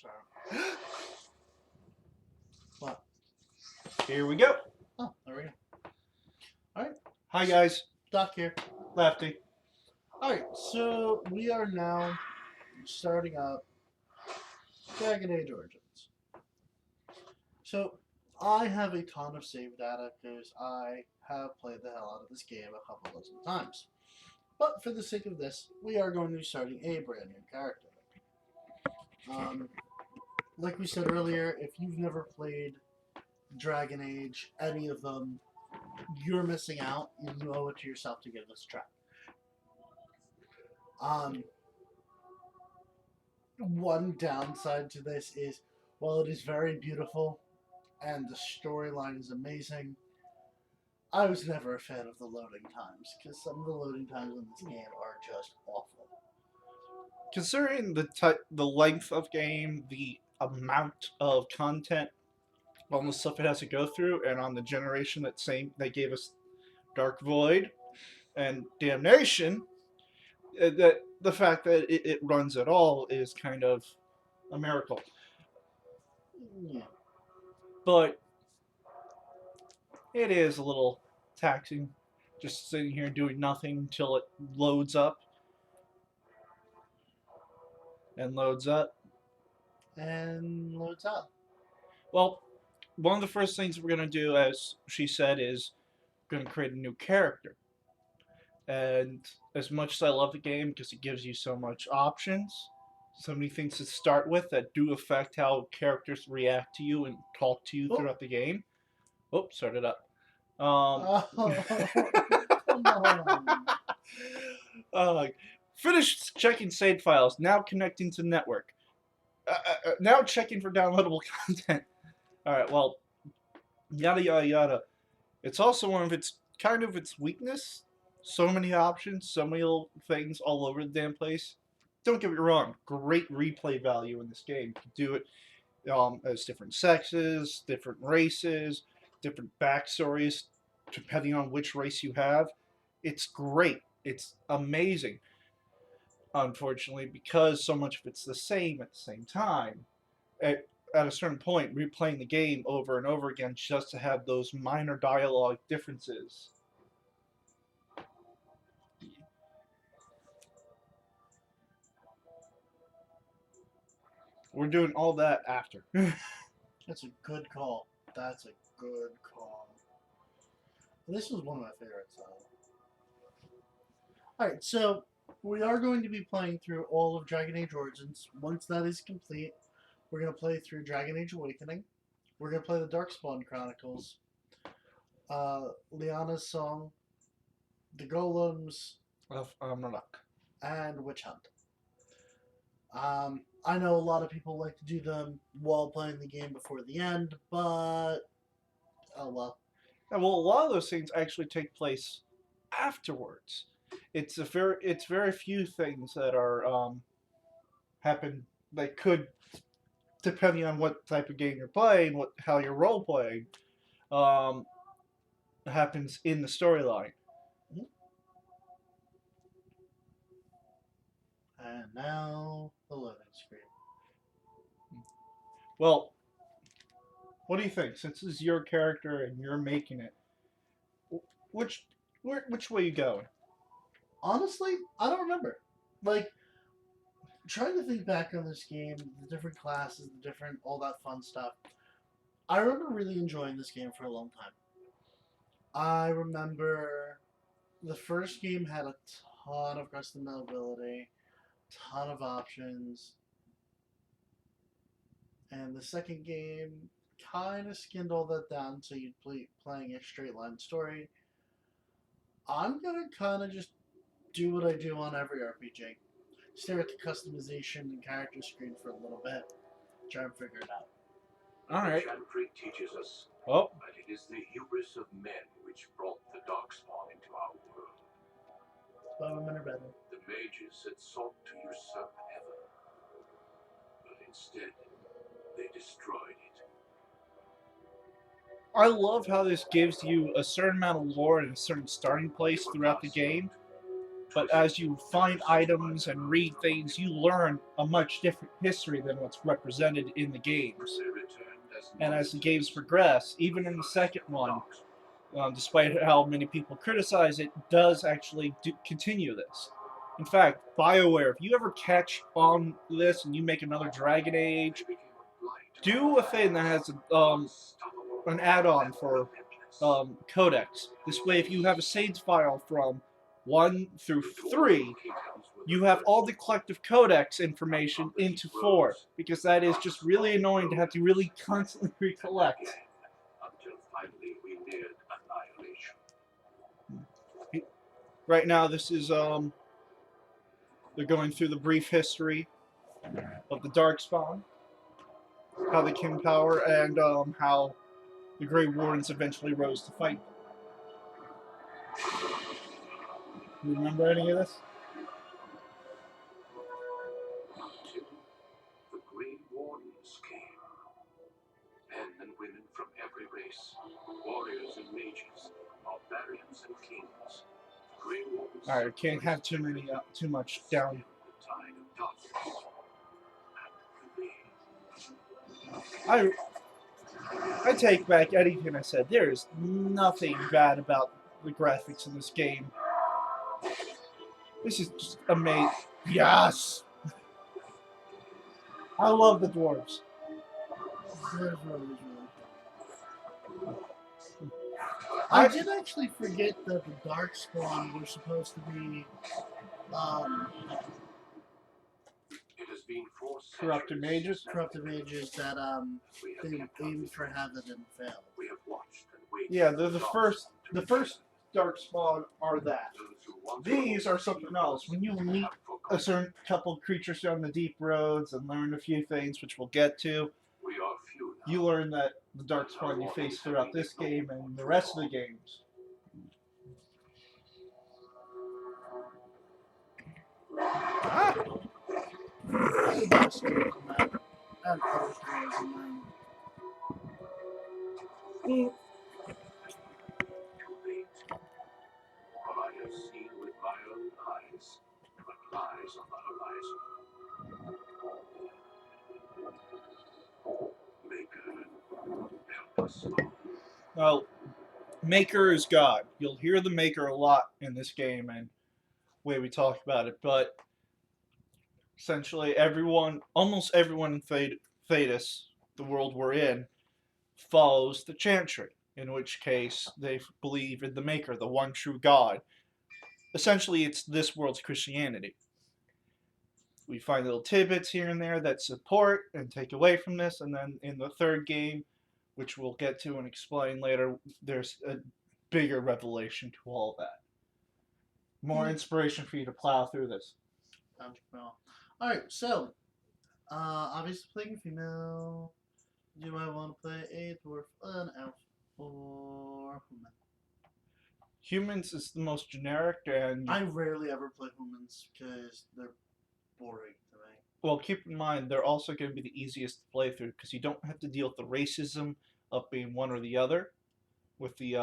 Sorry. What? Here we go. Oh, there we go. Alright. Hi guys, Doc here. Lefty. Alright, so we are now starting up Dragon Age Origins. So, I have a ton of save data because I have played the hell out of this game a couple dozen times. But for the sake of this, we are going to be starting a brand new character. Like we said earlier, if you've never played Dragon Age, any of them, you're missing out. You owe it to yourself to give this a try. One downside to this is, while it is very beautiful and the storyline is amazing, I was never a fan of the loading times because some of the loading times in this game are just awful. Considering the length of game, the amount of content, all the stuff it has to go through, and on the generation that gave us Dark Void and Damnation, that the fact that it runs at all is kind of a miracle. Yeah. But it is a little taxing, just sitting here doing nothing until it loads up and loads up. And loads up. Well, one of the first things we're going to do, as she said, is going to create a new character. And as much as I love the game because it gives you so much options, so many things to start with that do affect how characters react to you and talk to you throughout the game. Oh, started up. Come on. Finished checking save files. Now connecting to network. Now checking for downloadable content. All right. Well, yada yada yada. It's also one of its weakness. So many options, so many little things all over the damn place. Don't get me wrong. Great replay value in this game. You can do it as different sexes, different races, different backstories, depending on which race you have. It's great. It's amazing. Unfortunately, because so much of it's the same at the same time, at a certain point, replaying the game over and over again just to have those minor dialogue differences. We're doing all that after. That's a good call. That's a good call. This was one of my favorites. Alright, so we are going to be playing through all of Dragon Age Origins. Once that is complete, we're going to play through Dragon Age Awakening. We're going to play the Darkspawn Chronicles, Liana's Song, the Golems, of Amarok. and Witch Hunt. I know a lot of people like to do them while playing the game before the end, but oh well. And well, a lot of those things actually take place afterwards. It's very few things that are happen that could, depending on what type of game you're playing, how you're role playing, um, happens in the storyline. And now the loading screen. Well, what do you think? Since this is your character and you're making it, which way you going? Honestly, I don't remember. Like, trying to think back on this game, the different classes, the different, all that fun stuff. I remember really enjoying this game for a long time. I remember the first game had a ton of customizability, ton of options, and the second game kind of skinned all that down so you'd playing a straight line story. I'm gonna kind of just do what I do on every RPG. Stare at the customization and character screen for a little bit, try and figure it out. All right. Chantry teaches us Oh, that it is the hubris of men which brought the darkspawn into our world. But women are better. The mages had sought to usurp heaven, but instead they destroyed it. I love how this gives you a certain amount of lore and a certain starting place They were throughout the cast game. out but as you find items and read things, you learn a much different history than what's represented in the games. And as the games progress, even in the second one, despite how many people criticize it, does actually continue this. In fact, BioWare, if you ever catch on this and you make another Dragon Age, do a thing that has an add-on for codex. This way, if you have a save file from 1 through 3, you have all the collective codex information into 4, because that is just really annoying to have to really constantly recollect. Until finally we neared annihilation. Right now, this is they're going through the brief history of the Darkspawn, how they came to power, and how the Grey Wardens eventually rose to fight them. You remember any of this? Until the Grey Wardens came. Men and women from every race, warriors and mages, barbarians and kings. Grey Wardens. Alright, can't have too much down. The tide of darkness and the I take back anything I said. There is nothing bad about the graphics in this game. This is just amazing. Yes! I love the dwarves. I did actually forget that the Darkspawn were supposed to be It has been for Corrupted mages? corrupted mages that they aimed for heaven and failed. We have watched and waited. Yeah, they're the first Darkspawn are that. These are something else. When you meet a certain couple of creatures on the deep roads and learn a few things, which we'll get to, We are few now. you learn that the Darkspawn you face throughout this game and the rest of the games. Ah! The best stories in that, and other stories in that. Too late. For I have seen with my own eyes what lies on the horizon. Maker, help us all. Well, Maker is God. You'll hear the Maker a lot in this game and way we talk about it, but essentially almost everyone in Thedas, the world we're in, follows the Chantry, in which case they believe in the Maker, the one true God. Essentially, it's this world's Christianity. We find little tidbits here and there that support and take away from this, and then in the third game, which we'll get to and explain later, there's a bigger revelation to all that. More inspiration for you to plow through this. Alright, so obviously playing female. Do I want to play a dwarf, an elf, or human? Humans is the most generic, and I rarely ever play humans because they're boring to me. well, keep in mind they're also going to be the easiest to play through because you don't have to deal with the racism of being one or the other with the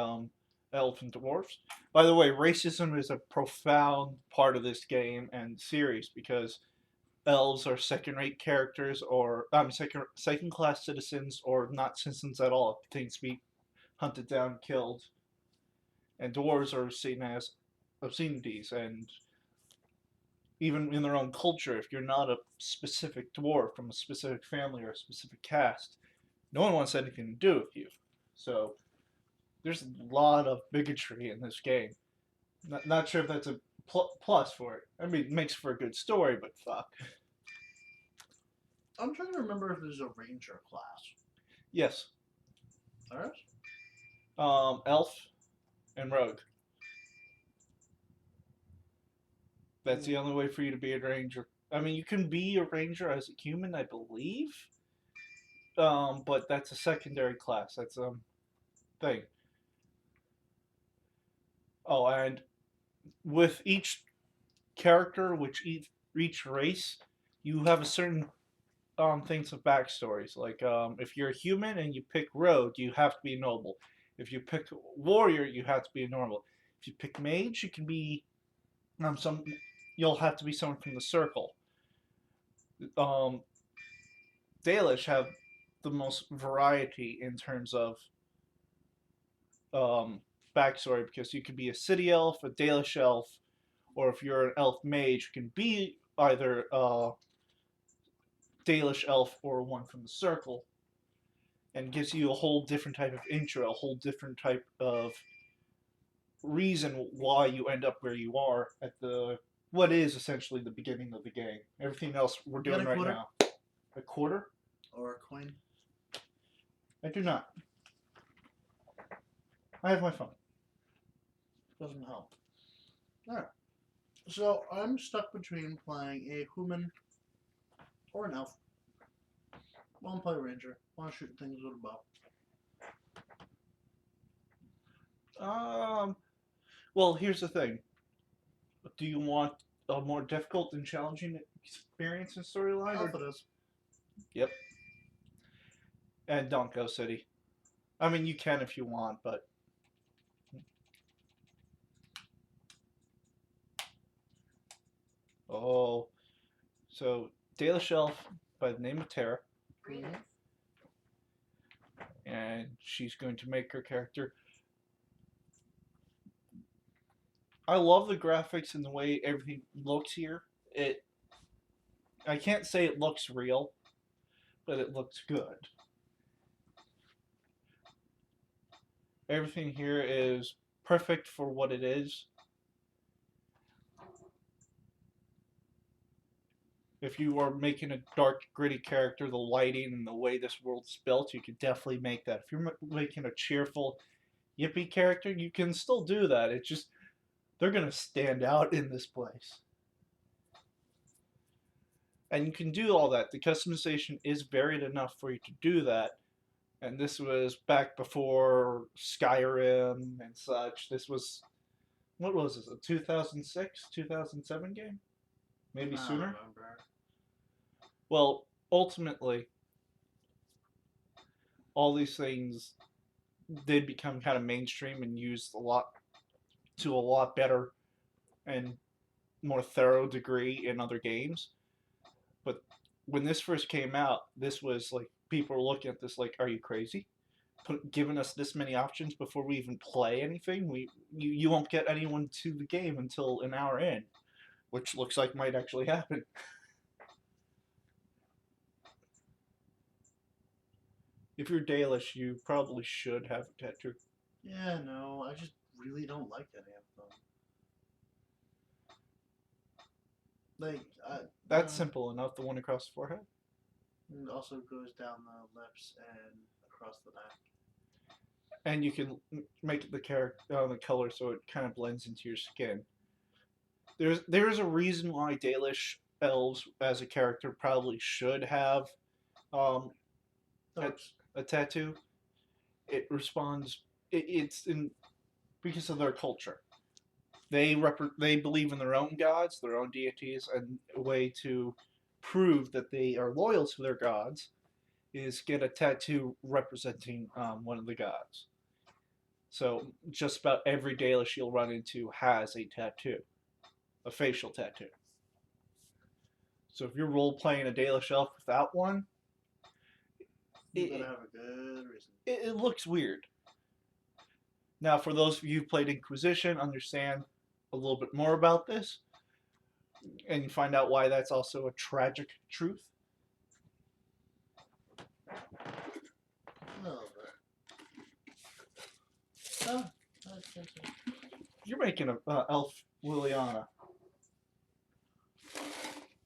elf and dwarves. By the way, racism is a profound part of this game and series because elves are second-rate characters or second-class citizens or not citizens at all. Things be hunted down, killed, and dwarves are seen as obscenities. And even in their own culture, if you're not a specific dwarf from a specific family or a specific caste, no one wants anything to do with you. So there's a lot of bigotry in this game. Not sure if that's a plus for it. I mean, it makes for a good story, but fuck. I'm trying to remember if there's a ranger class. Yes. There is? Elf and rogue. That's the only way for you to be a ranger. I mean, you can be a ranger as a human, I believe. But that's a secondary class. That's thing. Oh, and with each character, each race, you have a certain things of backstories. Like if you're a human and you pick rogue, you have to be noble. If you pick warrior, you have to be a normal. If you pick mage, you can be Some you'll have to be someone from the circle. Um, Dalish have the most variety in terms of um, backstory because you could be a city elf, a Dalish elf, or if you're an elf mage, you can be either Dalish elf or one from the circle, and gives you a whole different type of intro, a whole different type of reason why you end up where you are at the what is essentially the beginning of the game. Everything else we're You got doing a right quarter? now. A quarter? Or a coin? I do not. I have my phone. Doesn't help. Alright. So I'm stuck between playing a human or an elf. Want to play ranger. Want to shoot things with a bow. Well, here's the thing. Do you want a more difficult and challenging experience in storyline? Elf it is. Yep. And don't go city. I mean, you can if you want, but oh, so Dalish elf by the name of Tara, Mhm. and she's going to make her character. I love the graphics and the way everything looks here. I can't say it looks real, but it looks good. Everything here is perfect for what it is. If you are making a dark, gritty character, the lighting and the way this world's built, you could definitely make that. If you're making a cheerful, yippee character, you can still do that. It's just they're gonna stand out in this place. And you can do all that. The customization is varied enough for you to do that. And this was back before Skyrim and such. This was, what was this, a 2006, 2007 game? Maybe I don't sooner? remember. Well, ultimately, all these things did become kind of mainstream and used a lot to a lot better and more thorough degree in other games. But when this first came out, this was like people were looking at this like, "Are you crazy? Giving us this many options before we even play anything? You won't get anyone to the game until an hour in," which looks like might actually happen. If you're Dalish, you probably should have a tattoo. Yeah, no, I just really don't like any of them. Like, That's simple enough. The one across the forehead. it also goes down the lips and across the neck. And you can make the character the color so it kind of blends into your skin. There's a reason why Dalish elves as a character probably should have um, a, a tattoo. It responds. It's in because of their culture. They believe in their own gods, their own deities, and a way to prove that they are loyal to their gods is get a tattoo representing one of the gods. So just about every Dalish you'll run into has a tattoo, a facial tattoo. So if you're role playing a Dalish elf without one, You better have a good reason. it looks weird. Now, for those of you who played Inquisition, understand a little bit more about this, and find out why that's also a tragic truth. A little bit. Oh, that's You're making a elf Liliana.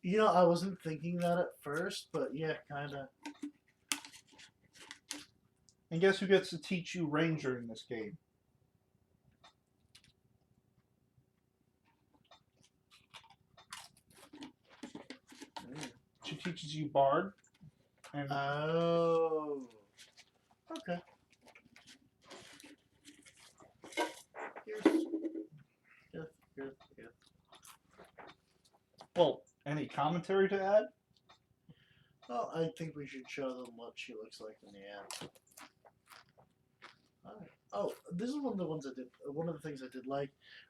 You know, I wasn't thinking that at first, but yeah, kind of. And guess who gets to teach you Ranger in this game? She teaches you Bard. And Oh. Okay. Here's. well, any commentary to add? Well, I think we should show them what she looks like in the app. Oh, this is one of the ones I did. One of the things I did like.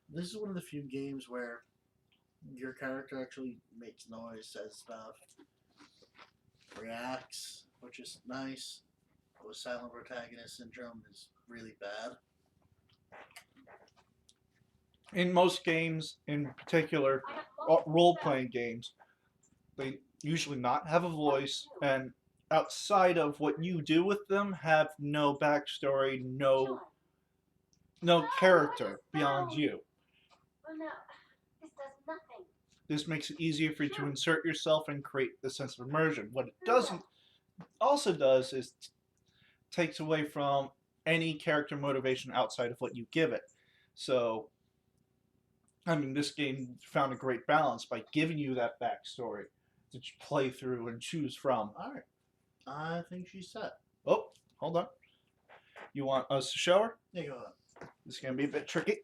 This is one of the few games where Your character actually makes noise, says stuff, reacts, which is nice. With silent protagonist syndrome is really bad. In most games, in particular role-playing games, they usually not have a voice, and outside of what you do with them, have no backstory, no character beyond you. Oh no, this does nothing. This makes it easier for you to insert yourself and create the sense of immersion. What it doesn't also does is takes away from any character motivation outside of what you give it. So, I mean, this game found a great balance by giving you that backstory to play through and choose from. Alright. I think she's set. Oh, hold on. You want us to show her? Yeah, go ahead. This is going to be a bit tricky.